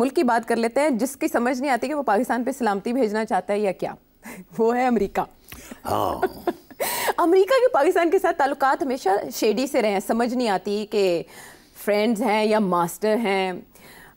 ملک کی بات کر لیتے ہیں جس کی سمجھ نہیں آتی کہ وہ پاکستان پہ سلامتی بھیجنا چاہتا ہے یا کیا، وہ ہے امریکہ۔ امریکہ کے پاکستان کے ساتھ تعلقات ہمیشہ شیڈی سے رہے ہیں، سمجھ نہیں آتی کہ فرینڈز ہیں یا ماسٹر ہیں۔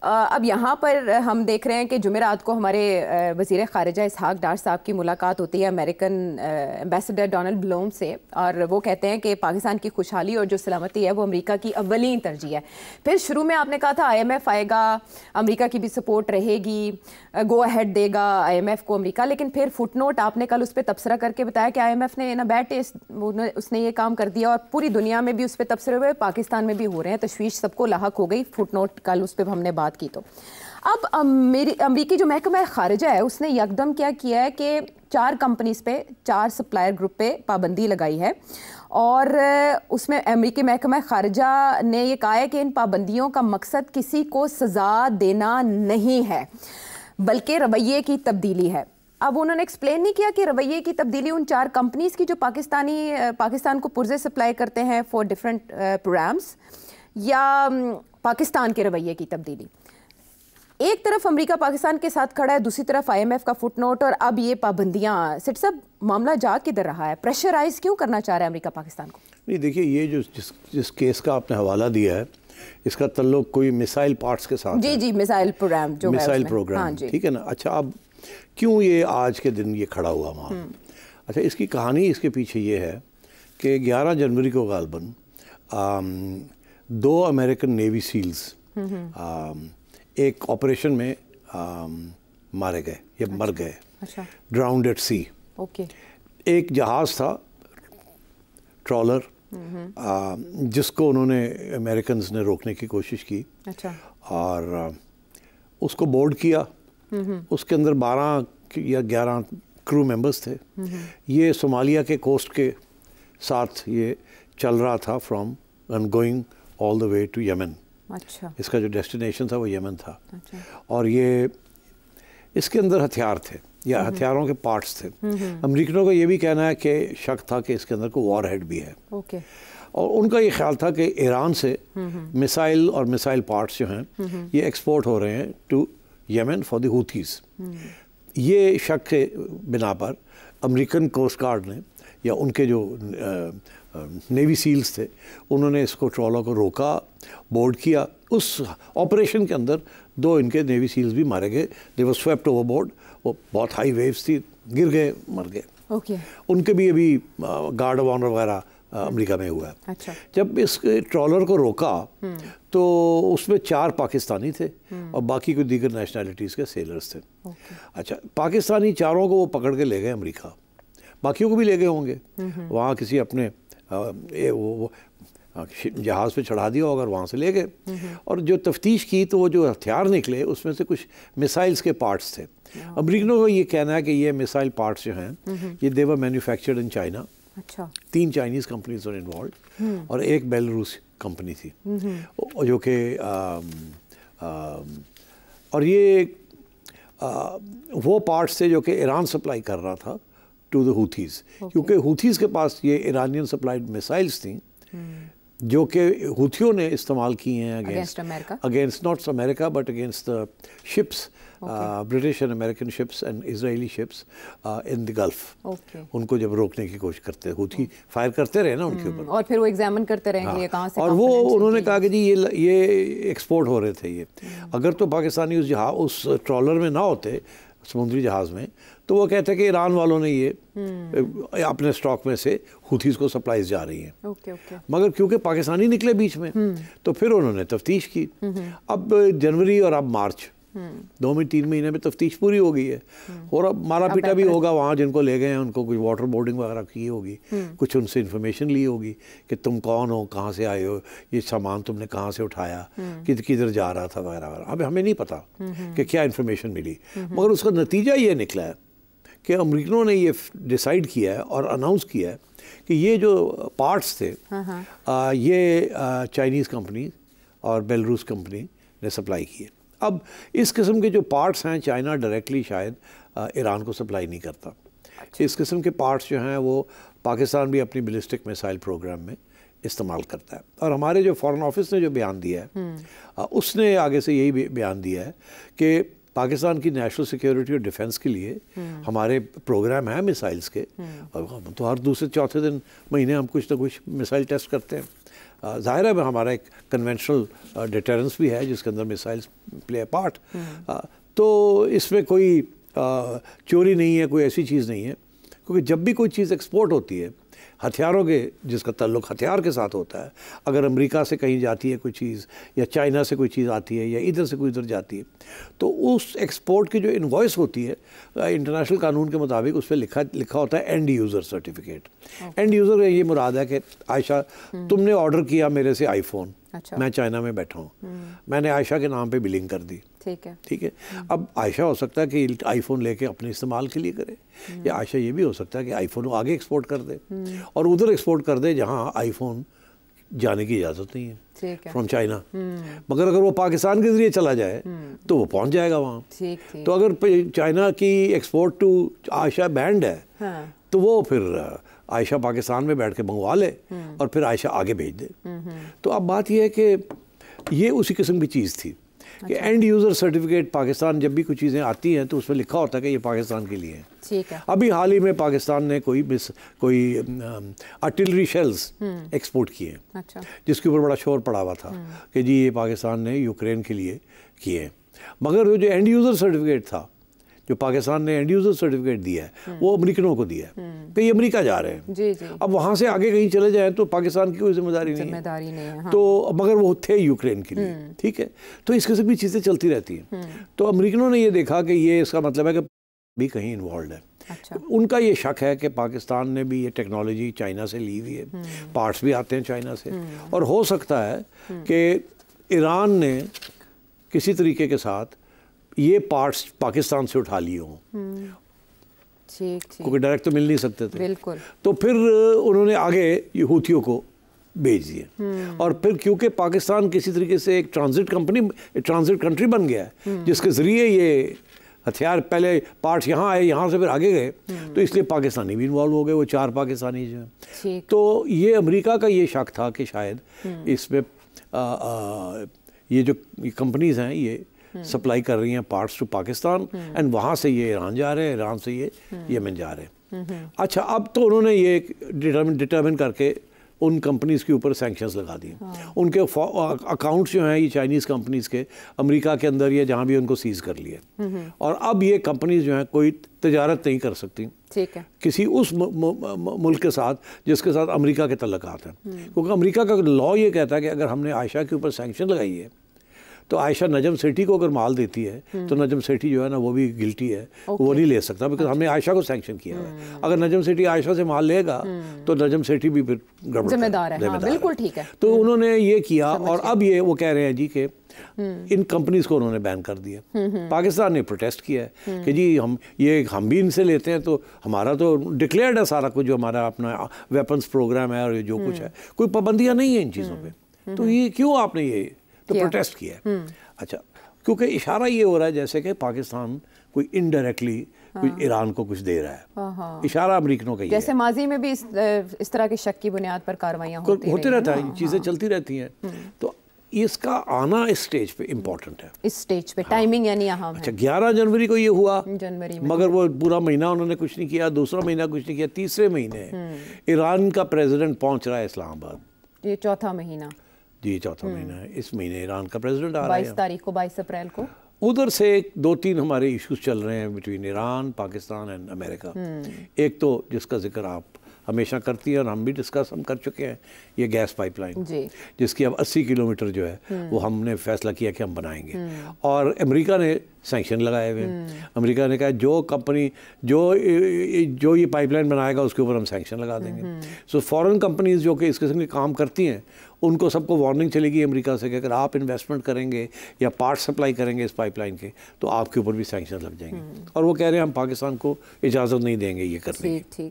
اب یہاں پر ہم دیکھ رہے ہیں کہ جمعرات کو ہمارے وزیر خارجہ اسحاق ڈار صاحب کی ملاقات ہوتی ہے امریکن ایمبیسڈر ڈونلڈ بلوم سے، اور وہ کہتے ہیں کہ پاکستان کی خوشحالی اور جو سلامتی ہے وہ امریکہ کی اولین ترجیح ہے۔ پھر شروع میں آپ نے کہا تھا IMF آئے گا، امریکہ کی بھی سپورٹ رہے گی، گو اہیڈ دے گا IMF کو امریکہ، لیکن پھر فٹ نوٹ آپ نے کل اس پہ تبصرہ کر کے بتایا کہ IMF نے بیڈ ٹیسٹ اس نے یہ کام کر دیا، اور پوری دنیا میں بھی اس پہ تبصرے ہوئے، پاکستان میں بھی ہو رہے ہیں، تشویش سب کو لاحق ہو گئی۔ فٹ نوٹ کل اس پہ ہم نے بات کی تو اب امریکی جو محکمہ خارجہ ہے اس نے یکدم کیا کیا ہے کہ 4 کمپنیز پہ، 4 سپلائر گروپ پہ پابندی لگائی ہے، اور اس میں امریکی محکمہ خارجہ نے یہ کہا ہے کہ ان پابندیوں کا مقصد کسی کو سزا دینا نہیں ہے بلکہ رویے کی تبدیلی ہے۔ اب انہوں نے ایکسپلین نہیں کیا کہ رویے کی تبدیلی ان 4 کمپنیز کی جو پاکستان کو پرزے سپلائی کرتے ہیں فور ڈفرینٹ پروگرامز، یا پاکستان کے رویے کی تبدیلی۔ ایک طرف امریکہ پاکستان کے ساتھ کھڑا ہے، دوسری طرف IMF کا فٹ نوٹ، اور اب یہ پابندیاں۔ سٹ صاحب، معاملہ جا کدھر رہا ہے؟ پریشرائز کیوں کرنا چاہ رہا ہے امریکہ پاکستان کو؟ نہیں دیکھیے، یہ جس کیس کا آپ نے حوالہ دیا ہے اس کا تعلق کوئی میسائل پارٹس کے ساتھ جی میسائل پروگرام جو ہے، میسائل پروگرام، ٹھیک ہے نا۔ اچھا، اب کیوں یہ آج کے دن یہ کھڑا ہوا وہاں؟ اچھا، اس کی کہانی اس کے پیچھے یہ ہے کہ 11 جنوری کو غالباً 2 امریکن نیوی سیلز ایک آپریشن میں مارے گئے یا مر گئے، ڈراؤنڈ ایٹ سی۔ ایک جہاز تھا ٹرالر، جس کو انہوں نے امریکنز نے روکنے کی کوشش کی، اور اس کو بورڈ کیا۔ اس کے اندر 12 یا 11 کرو ممبرز تھے۔ یہ صومالیہ کے کوسٹ کے ساتھ یہ چل رہا تھا، from and going all the way to Yemen. اس کا جو ڈیسٹینیشن تھا وہ یمن تھا، اور یہ اس کے اندر ہتھیار تھے یا ہتھیاروں کے پارٹس تھے۔ امریکنوں کا یہ بھی کہنا ہے کہ شک تھا کہ اس کے اندر کوئی وار ہیڈ بھی ہے، اور ان کا یہ خیال تھا کہ ایران سے میسائل اور میسائل پارٹس جو ہیں یہ ایکسپورٹ ہو رہے ہیں ٹو یمن فار دی ہوتھیز۔ یہ شک کے بنا پر امریکن کوسٹ گارڈ نے یا ان کے جو نیوی سیلز تھے انہوں نے اس کو ٹرالر کو روکا، بورڈ کیا۔ اس آپریشن کے اندر 2 ان کے نیوی سیلز بھی مارے گئے۔ دے ور سویپٹ اوور بورڈ، وہ بہت ہائی ویوز تھی، گر گئے، مر گئے۔ ان کے بھی ابھی گارڈ آف آنر وغیرہ امریکہ میں ہوا ہے۔ جب اس ٹرالر کو روکا تو اس میں 4 پاکستانی تھے اور باقی کوئی دیگر نیشنلٹیز کے سیلرز تھے۔ اچھا، پاکستانی 4 کو وہ پکڑ کے لے گئے امریکہ، باقیوں کو بھی لے گئے ہوں گے، وہاں کسی اپنے جہاز پہ چڑھا دیا ہوگا، وہاں سے لے گئے۔ اور جو تفتیش کی تو وہ جو ہتھیار نکلے اس میں سے کچھ میسائلز کے پارٹس تھے۔ امریکنوں کا یہ کہنا ہے کہ یہ میسائل پارٹس جو ہیں یہ they were manufactured in China. 3 Chinese companies were involved, اور ایک بیلاروس کمپنی تھی جو کہ اور یہ وہ پارٹس تھے جو کہ ایران سپلائی کر رہا تھا ٹو دا ہوتھیز، کیونکہ ہوتھیز کے پاس یہ ایرانین سپلائڈ میسائلز تھیں جو کہ ہوتھیوں نے استعمال کی ہیں against not America but against the ships, British and American ships and Israeli ships in the Gulf. ان کو جب روکنے کی کوشش کرتے ہوتھی فائر کرتے رہے نا ان کے اوپر، اور پھر وہ ایگزامن کرتے رہیں گے کہاں سے، اور وہ انہوں نے کہا کہ جی یہ ایکسپورٹ ہو رہے تھے یہ۔ اگر تو پاکستانی اس ٹرالر میں نہ ہوتے، سمندری جہاز میں، تو وہ کہتے ہیں کہ ایران والوں نے یہ اپنے سٹاک میں سے ہوتھیز کو سپلائیز جا رہی ہیں، مگر کیونکہ پاکستانی نکلے بیچ میں تو پھر انہوں نے تفتیش کی۔ اب جنوری اور اب مارچ 2 میں 3 مہینے میں تفتیش پوری ہو گئی ہے، اور اب مارا پیٹا بھی ہوگا وہاں، جن کو لے گئے ہیں ان کو کچھ واٹر بورڈنگ وغیرہ کی ہوگی، کچھ ان سے انفارمیشن لی ہوگی کہ تم کون ہو، کہاں سے آئے ہو، یہ سامان تم نے کہاں سے اٹھایا، کدھر جا رہا تھا وغیرہ وغیرہ۔ اب ہمیں نہیں پتا کہ کیا انفارمیشن ملی، مگر اس کا نتیجہ یہ نکلا ہے کہ امریکنوں نے یہ ڈیسائیڈ کیا ہے اور اناؤنس کیا ہے کہ یہ جو پارٹس تھے یہ چائنیز کمپنی اور بیلاروس کمپنی نے سپلائی کیے۔ اب اس قسم کے جو پارٹس ہیں چائنا ڈائریکٹلی شاید ایران کو سپلائی نہیں کرتا۔ اس قسم کے پارٹس جو ہیں وہ پاکستان بھی اپنی بیلسٹک میسائل پروگرام میں استعمال کرتا ہے. اور ہمارے جو فارن آفس نے جو بیان دیا ہے اس نے آگے سے یہی بیان دیا ہے کہ پاکستان کی نیشنل سیکیورٹی اور ڈیفنس کے لیے ہمارے پروگرام ہیں میسائلز کے, اور ہم تو ہر دوسرے چوتھے دن مہینے ہم کچھ نہ کچھ میسائل ٹیسٹ کرتے ہیں. ظاہر ہے ہمارا ایک کنونشنل ڈیٹرنس بھی ہے جس کے اندر میسائلز پلے اے پارٹ. تو اس میں کوئی چوری نہیں ہے, کوئی ایسی چیز نہیں ہے, کیونکہ جب بھی کوئی چیز ایکسپورٹ ہوتی ہے ہتھیاروں کے, جس کا تعلق ہتھیار کے ساتھ ہوتا ہے, اگر امریکہ سے کہیں جاتی ہے کوئی چیز یا چائنا سے کوئی چیز آتی ہے یا ادھر سے کوئی ادھر جاتی ہے, تو اس ایکسپورٹ کی جو انوائس ہوتی ہے انٹرنیشنل قانون کے مطابق اس پہ لکھا ہوتا ہے and user certificate. And user یہ مراد ہے کہ عائشہ تم نے آرڈر کیا میرے سے آئی فون, میں چائنا میں بیٹھا ہوں, میں نے عائشہ کے نام پہ بلنگ کر دی, ٹھیک ہے. اب عائشہ ہو سکتا ہے کہ آئی فون لے کے اپنے استعمال کے لیے کرے, یا عائشہ یہ بھی ہو سکتا ہے کہ آئی فون آگے ایکسپورٹ کر دے اور ادھر ایکسپورٹ کر دے جہاں آئی فون جانے کی اجازت نہیں ہے فرام چائنا. مگر اگر وہ پاکستان کے ذریعے چلا جائے تو وہ پہنچ جائے گا وہاں. تو اگر چائنا کی ایکسپورٹ ٹو عائشہ بینڈ ہے تو وہ پھر عائشہ پاکستان میں بیٹھ کے منگوا لے اور پھر عائشہ آگے بھیج دے. تو اب بات یہ ہے کہ یہ اسی قسم کی چیز تھی کہ اینڈ یوزر سرٹیفکیٹ پاکستان جب بھی کچھ چیزیں آتی ہیں تو اس میں لکھا ہوتا ہے کہ یہ پاکستان کے لیے ہیں. ابھی حال ہی میں پاکستان نے کوئی آرٹلری شیلز ایکسپورٹ کیے ہیں جس کے اوپر بڑا شور پڑا ہوا تھا کہ جی یہ پاکستان نے یوکرین کے لیے کیے ہیں. مگر جو اینڈ یوزر سرٹیفکیٹ تھا, جو پاکستان نے اینڈ یوزر سرٹیفکیٹ دیا ہے, وہ امریکنوں کو دیا ہے کہ یہ امریکہ جا رہے ہیں. اب وہاں سے آگے کہیں چلے جائیں تو پاکستان کی کوئی ذمہ داری نہیں ہے. تو مگر وہ تھے یوکرین کے لیے, ٹھیک ہے. تو اس قسم کی چیزیں چلتی رہتی ہیں. تو امریکنوں نے یہ دیکھا کہ یہ اس کا مطلب ہے کہ بھی کہیں انوالوڈ ہے. ان کا یہ شک ہے کہ پاکستان نے بھی یہ ٹیکنالوجی چائنا سے لی ہوئی ہے, پارٹس بھی آتے ہیں چائنا سے, اور ہو سکتا ہے کہ ایران نے کسی طریقے کے ساتھ یہ پارٹس پاکستان سے اٹھا لیے ہوں, کیونکہ ڈائریکٹ تو مل نہیں سکتے تھے. تو پھر انہوں نے آگے یہ ہوتھیوں کو بھیج دیے, اور پھر کیونکہ پاکستان کسی طریقے سے ایک ٹرانزٹ کنٹری بن گیا ہے جس کے ذریعے یہ ہتھیار پہلے پارٹس یہاں آئے, یہاں سے پھر آگے گئے, تو اس لیے پاکستانی بھی انوالو ہو گئے, وہ 4 پاکستانی جو ہیں. تو یہ امریکہ کا یہ شک تھا کہ شاید اس میں یہ جو کمپنیز ہیں یہ سپلائی کر رہی ہیں پارٹس ٹو پاکستان, اینڈ وہاں سے یہ ایران جا رہے ہیں, ایران سے یہ یمن جا رہے ہیں. اچھا, اب تو انہوں نے یہ ڈٹرمن کر کے ان کمپنیز کے اوپر سینکشنز لگا دیے. ان کے اکاؤنٹس جو ہیں یہ چائنیز کمپنیز کے امریکہ کے اندر یا جہاں بھی ان کو سیز کر لیے, اور اب یہ کمپنیز جو ہیں کوئی تجارت نہیں کر سکتی کسی اس ملک کے ساتھ جس کے ساتھ امریکہ کے تعلقات ہیں, کیونکہ امریکہ کا لا یہ کہتا ہے کہ اگر ہم نے عائشہ کے اوپر سینکشن لگائی ہے تو عائشہ نجم سیٹھی کو اگر مال دیتی ہے تو نجم سیٹھی جو ہے نا وہ بھی گلٹی ہے, وہ نہیں لے سکتا, بیکاز ہم نے عائشہ کو سینکشن کیا ہے. اگر نجم سیٹھی عائشہ سے مال لے گا تو نجم سیٹھی بھی پھر ذمہ دار ہے. بالکل ٹھیک ہے. تو انہوں نے یہ کیا, اور اب یہ وہ کہہ رہے ہیں جی کہ ان کمپنیز کو انہوں نے بین کر دیا. پاکستان نے پروٹیسٹ کیا ہے کہ جی ہم بھی ان سے لیتے ہیں, تو ہمارا تو ڈکلیئرڈ ہے سارا کچھ, جو ہمارا اپنا ویپنز پروگرام ہے اور جو کچھ ہے, کوئی پابندیاں نہیں ہیں ان چیزوں پہ, تو یہ کیوں آپ نے یہ تو پروٹیسٹ کیا ہے. اچھا, کیونکہ اشارہ یہ ہو رہا ہے جیسے کہ پاکستان کوئی انڈائریکٹلی ایران کو کچھ دے رہا ہے, اشارہ امریکنوں کا یہ ہے. جیسے ماضی میں بھی اس طرح کی شک کی بنیاد پر کاروائیاں ہوتے رہتا ہے, چیزیں چلتی رہتی ہیں. تو اس کا آنا اس سٹیج پہ امپورٹنٹ ہے, اس سٹیج پہ ٹائمنگ یعنی اہم ہے. اچھا, 11 جنوری کو یہ ہوا, جنوری مگر وہ پورا مہینہ انہوں نے کچھ نہیں کیا, دوسرا مہینہ کچھ نہیں کیا, تیسرے مہینے ایران کا پریزیڈنٹ پہنچ رہا ہے اسلام آباد. یہ چوتھا مہینہ, جی چوتھا مہینہ ہے. اس مہینے ایران کا پریزیڈنٹ آ رہا ہے 22 تاریخ کو, 22 اپریل کو. ادھر سے 2-3 ہمارے ایشوز چل رہے ہیں بٹوین ایران, پاکستان اینڈ امریکہ. ایک تو جس کا ذکر آپ ہمیشہ کرتی ہیں اور ہم بھی ڈسکس کر چکے ہیں, یہ گیس پائپ لائن جس کی اب 80 کلومیٹر جو ہے وہ ہم نے فیصلہ کیا کہ ہم بنائیں گے, اور امریکہ نے سینکشن لگائے ہوئے ہیں. امریکہ نے کہا جو کمپنی جو یہ پائپ لائن بنائے گا اس کے اوپر ہم سینکشن لگا دیں گے. سو فورن کمپنیز جو کہ اس قسم کے کام کرتی ہیں ان کو سب کو وارننگ چلے گی امریکہ سے کہ اگر آپ انویسٹمنٹ کریں گے یا پارٹ سپلائی کریں گے اس پائپ لائن کے تو آپ کے اوپر بھی سینکشن لگ جائیں گے. اور وہ کہہ رہے ہیں ہم پاکستان کو اجازت نہیں دیں گے یہ کرنے کی,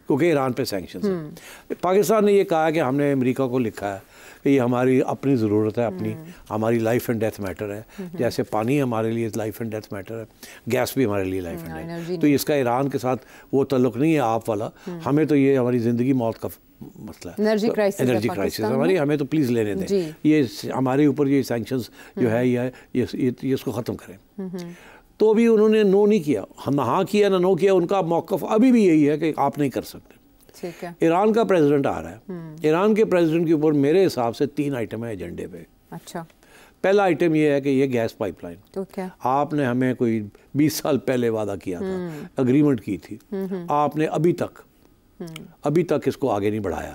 کیونکہ ایران پہ سینکشنز ہیں. پاکستان نے یہ کہا کہ ہم نے امریکہ کو لکھا ہے کہ یہ ہماری اپنی ضرورت ہے, اپنی ہماری لائف اینڈ ڈیتھ میٹر ہے. جیسے پانی ہمارے لیے لائف اینڈ ڈیتھ میٹر ہے, گیس بھی ہمارے لیے لائف اینڈ ڈیتھ. تو اس کا ایران کے ساتھ وہ تعلق نہیں ہے آپ والا. ہمیں تو یہ ہماری زندگی موت کا مسئلہ ہے, انرجی کرائسس ہماری, ہمیں تو پلیز لینے دیں. یہ ہمارے اوپر یہ سینکشنز جو ہے یہ اس کو ختم کریں. تو بھی انہوں نے نو نہیں کیا, ہم ہاں کیا نہ نو کیا, ان کا موقف ابھی بھی یہی ہے کہ آپ نہیں کر سکتے. ایران کا پریزیڈنٹ آ رہا ہے, ایران کے پریزیڈنٹ کے اوپر میرے حساب سے 3 آئٹم ہے ایجنڈے پہ. اچھا, پہلا آئٹم یہ ہے کہ یہ گیس پائپ لائن, آپ نے ہمیں کوئی 20 سال پہلے وعدہ کیا تھا, اگریمنٹ کی تھی, آپ نے ابھی تک اس کو آگے نہیں بڑھایا.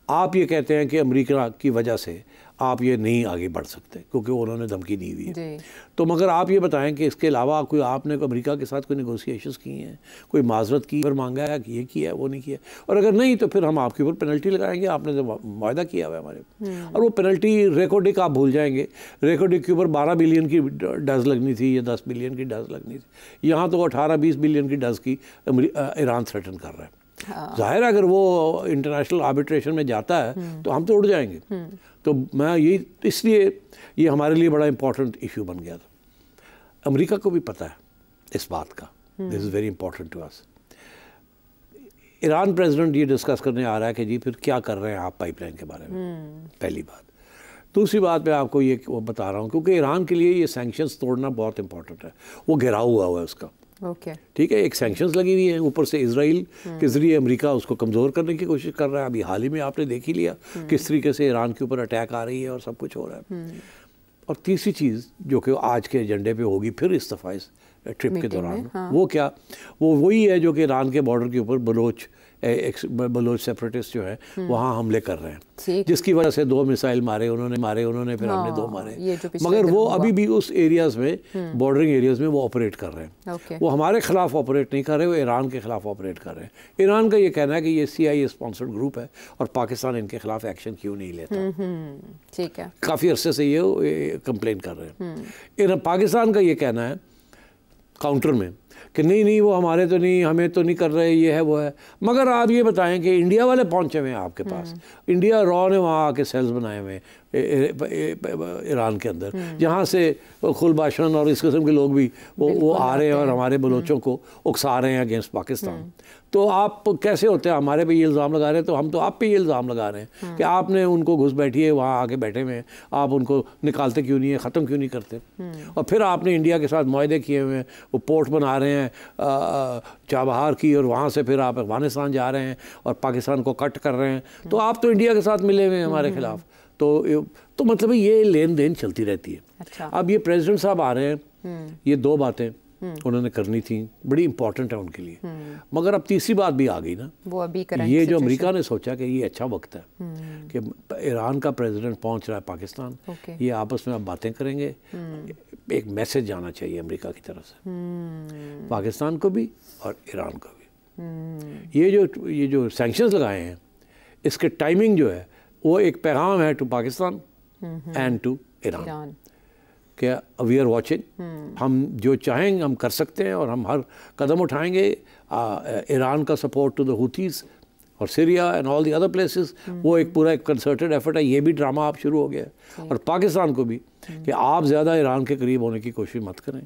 آپ یہ کہتے ہیں کہ امریکہ کی وجہ سے آپ یہ نہیں آگے بڑھ سکتے کیونکہ انہوں نے دھمکی دی ہوئی ہے. تو مگر آپ یہ بتائیں کہ اس کے علاوہ کوئی آپ نے امریکہ کے ساتھ کوئی نیگوسیشنز کی ہیں, کوئی معذرت کی, پھر مانگا ہے کہ یہ کیا ہے وہ نہیں کیا, اور اگر نہیں تو پھر ہم آپ کے اوپر پینلٹی لگائیں گے. آپ نے جو معاہدہ کیا ہوا ہے ہمارے, اور وہ پینلٹی ریکارڈک آپ بھول جائیں گے. ریکارڈک کے اوپر 12 بلین کی ڈز لگنی تھی یا 10 بلین کی ڈز لگنی تھی, یہاں تو 18-20 بلین کی ڈز کی ایران تھریٹن کر رہا ہے. ظاہر ہے اگر وہ انٹرنیشنل آربیٹریشن میں جاتا ہے تو ہم تو اڑ جائیں گے. تو میں اس لیے یہ ہمارے لیے بڑا امپورٹنٹ ایشو بن گیا تھا. امریکہ کو بھی پتہ ہے اس بات کا, this is very important to us. Iran president یہ ڈسکس کرنے آ رہا ہے کہ جی پھر کیا کر رہے ہیں آپ پائپ لائن کے بارے میں, پہلی بات. دوسری بات میں آپ کو یہ بتا رہا ہوں کیونکہ ایران کے لیے یہ سینکشنز توڑنا بہت امپورٹنٹ ہے. وہ گھیراؤ ہوا ہے اس کا, ٹھیک ہے, ایک سینکشنز لگی ہوئی ہیں, اوپر سے اسرائیل کے ذریعے امریکہ اس کو کمزور کرنے کی کوشش کر رہا ہے. ابھی حال ہی میں آپ نے دیکھ ہی لیا کس طریقے سے ایران کے اوپر اٹیک آ رہی ہے اور سب کچھ ہو رہا ہے. اور تیسری چیز جو کہ آج کے ایجنڈے پہ ہوگی پھر استفاع ٹرپ کے دوران, وہ کیا, وہ وہی ہے جو کہ ایران کے بارڈر کے اوپر بلوچ سیپریٹسٹ جو ہیں وہاں حملے کر رہے ہیں, جس کی وجہ سے 2 میسائل مارے انہوں نے, پھر ہم نے 2 مارے. مگر وہ ابھی بھی اس ایریاز میں, بارڈرنگ ایریاز میں وہ آپریٹ کر رہے ہیں. وہ ہمارے خلاف آپریٹ نہیں کر رہے, وہ ایران کے خلاف آپریٹ کر رہے ہیں. ایران کا یہ کہنا ہے کہ یہ CIA اسپانسرڈ گروپ ہے اور پاکستان ان کے خلاف ایکشن کیوں نہیں لیتا. کافی عرصے سے یہ کمپلین کر رہے ہیں. پاکستان کا یہ کہنا ہے کاؤنٹر میں کہ نہیں وہ ہمارے تو نہیں, ہمیں تو نہیں کر رہے, یہ ہے وہ ہے. مگر آپ یہ بتائیں کہ انڈیا والے پہنچے ہوئے ہیں آپ کے پاس, انڈیا را نے وہاں آ کے سیلز بنائے ہوئے ایران کے اندر, جہاں سے خل باشن اور اس قسم کے لوگ بھی وہ آ رہے ہیں اور ہمارے بلوچوں کو اکسا رہے ہیں اگینسٹ پاکستان. تو آپ کیسے ہوتے ہیں ہمارے پہ یہ الزام لگا رہے ہیں, تو ہم تو آپ پہ یہ الزام لگا رہے ہیں کہ آپ نے ان کو گھس بیٹھیے وہاں آ کے بیٹھے ہوئے ہیں, آپ ان کو نکالتے کیوں نہیں ہیں, ختم کیوں نہیں کرتے. اور پھر آپ نے انڈیا کے ساتھ معاہدے کیے ہوئے ہیں, وہ پورٹ بنا رہے ہیں چابہار کی, اور وہاں سے پھر آپ افغانستان جا رہے ہیں اور پاکستان کو کٹ کر رہے ہیں. تو آپ تو انڈیا کے ساتھ ملے ہوئے ہیں ہمارے خلاف. تو مطلب یہ لین دین چلتی رہتی ہے. اب یہ پریزیڈنٹ صاحب آ رہے ہیں, یہ 2 باتیں انہوں نے کرنی تھیں, بڑی امپورٹنٹ ہے ان کے لیے. مگر اب تیسری بات بھی آ گئی نا, وہ ابھی یہ جو امریکہ نے سوچا کہ یہ اچھا وقت ہے کہ ایران کا پریزیڈنٹ پہنچ رہا ہے پاکستان, یہ آپس میں اب باتیں کریں گے. ایک میسج جانا چاہیے امریکہ کی طرف سے پاکستان کو بھی اور ایران کو بھی. یہ جو سینکشنز لگائے ہیں اس کے ٹائمنگ جو ہے وہ ایک پیغام ہے to Pakistan and to Iran کہ وی آر واچنگ, ہم جو چاہیں ہم کر سکتے ہیں اور ہم ہر قدم اٹھائیں گے. ایران کا سپورٹ ٹو دا ہوتھیز اور Syria and all the other places, وہ ایک پورا ایک کنسرٹڈ ایفرٹ ہے. یہ بھی ڈرامہ آپ شروع ہو گیا ہے. اور پاکستان کو بھی کہ آپ زیادہ ایران کے قریب ہونے کی کوشش مت کریں.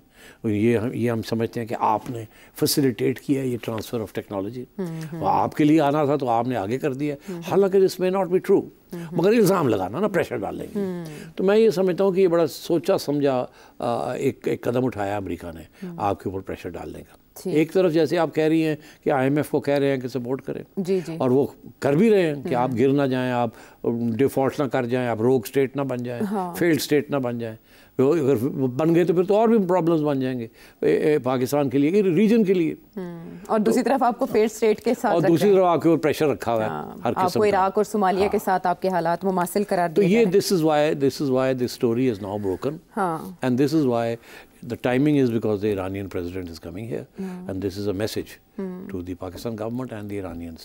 یہ ہم سمجھتے ہیں کہ آپ نے فیسیلیٹیٹ کیا ہے یہ ٹرانسفر آف ٹیکنالوجی, آپ کے لیے آنا تھا تو آپ نے آگے کر دیا. حالانکہ دس میں ناٹ بی ٹرو, مگر الزام لگانا نا, پریشر ڈالیں گے. تو میں یہ سمجھتا ہوں کہ یہ بڑا سوچا سمجھا ایک قدم اٹھایا امریکہ نے آپ کے اوپر پریشر ڈالنے کا. ایک طرف جیسے آپ کہہ رہی ہیں کہ IMF کو کہہ رہے ہیں کہ سپورٹ کریں, اور وہ کر بھی رہے ہیں کہ آپ گر نہ جائیں, آپ ڈیفالٹ نہ کر جائیں, آپ روگ اسٹیٹ نہ بن جائیں, فیلڈ اسٹیٹ نہ بن جائیں. اگر بن گئے تو پھر تو اور بھی پرابلمز بن جائیں گے پاکستان کے لیے, ریجن کے لیے. اور دوسری طرف آپ کو فیلڈ اسٹیٹ کے ساتھ, اور دوسری طرف آپ کے اوپر پریشر رکھا ہوا ہے ہر قسم کا. آپ کو عراق اور صومالیہ کے ساتھ آپ کے حالات مماثل قرار دیے. تو یہ this is why this story is now broken, and this is why the timing is because the Iranian president is coming here, and this is a message to the Pakistan government and the Iranians.